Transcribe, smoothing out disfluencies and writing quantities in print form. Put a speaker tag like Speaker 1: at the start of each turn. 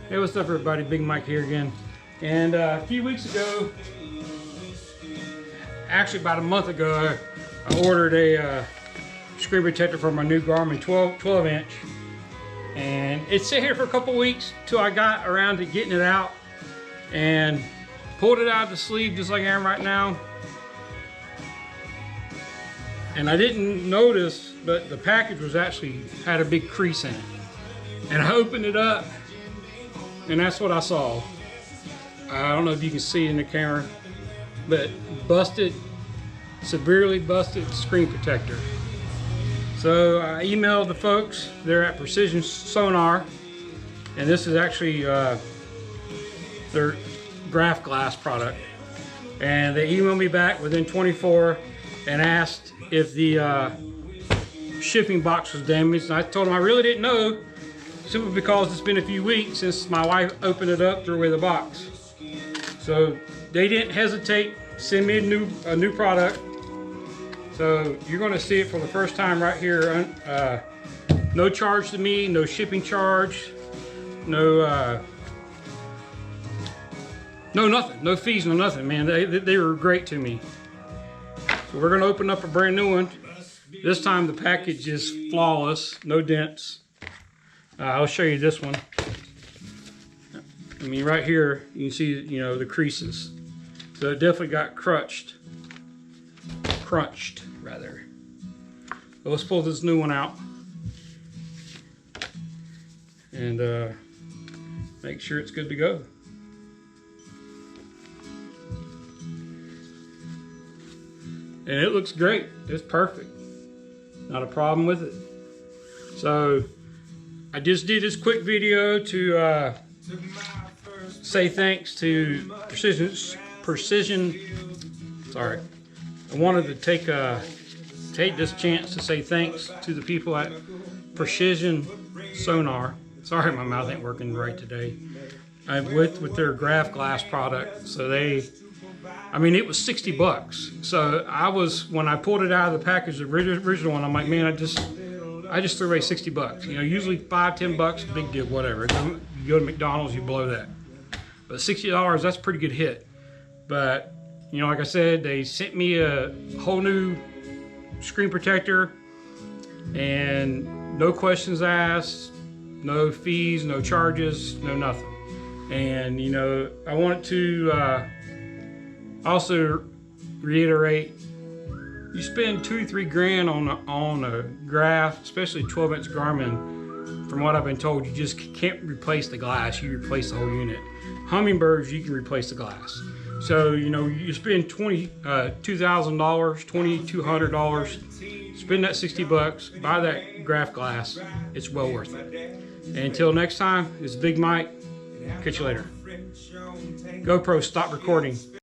Speaker 1: Hey, what's up everybody? Big Mike here again. And a few weeks ago, actually about a month ago, I ordered a screen protector for my new Garmin 12 inch. And it sat here for a couple weeks till I got around to getting it out and pulled it out of the sleeve just like I am right now. And I didn't notice, but the package was actually had a big crease in it. And I opened it up, and that's what I saw. I don't know if you can see in the camera, but busted, severely busted screen protector. So I emailed the folks. They're at Precision Sonar, and this is actually their graph glass product. And they emailed me back within 24 and asked if the shipping box was damaged. And I told them I really didn't know, simply because it's been a few weeks since my wife opened it up, threw away the box. So they didn't hesitate, send me a new product. So you're going to see it for the first time right here. No charge to me, no shipping charge, no nothing, no fees, no nothing, man. They were great to me. So we're going to open up a brand new one. This time the package is flawless, no dents. I'll show you this one. I mean, right here you can see, you know, the creases. So it definitely got crunched rather. So let's pull this new one out and make sure it's good to go. And it looks great. It's perfect. Not a problem with it. So I just did this quick video to say thanks to Precision. Sorry, I wanted to take this chance to say thanks to the people at Precision Sonar. Sorry, my mouth ain't working right today. I'm with their graph glass product. So I mean, it was 60 bucks. So when I pulled it out of the package, the original one, I'm like, man, I just threw away 60 bucks. You know, usually 5-10 bucks, big deal, whatever. You go to McDonald's, you blow that. But $60, that's a pretty good hit. But, you know, like I said, they sent me a whole new screen protector and no questions asked, no fees, no charges, no nothing. And, you know, I want to also reiterate, you spend $2 to $3 grand on a graph, especially 12-inch Garmin. From what I've been told, you just can't replace the glass. You replace the whole unit. Hummingbirds, you can replace the glass. So, you know, you spend $2,000, $2,200, spend that 60 bucks, buy that graph glass. It's well worth it. And until next time, this is Big Mike. Catch you later. GoPro, stop recording.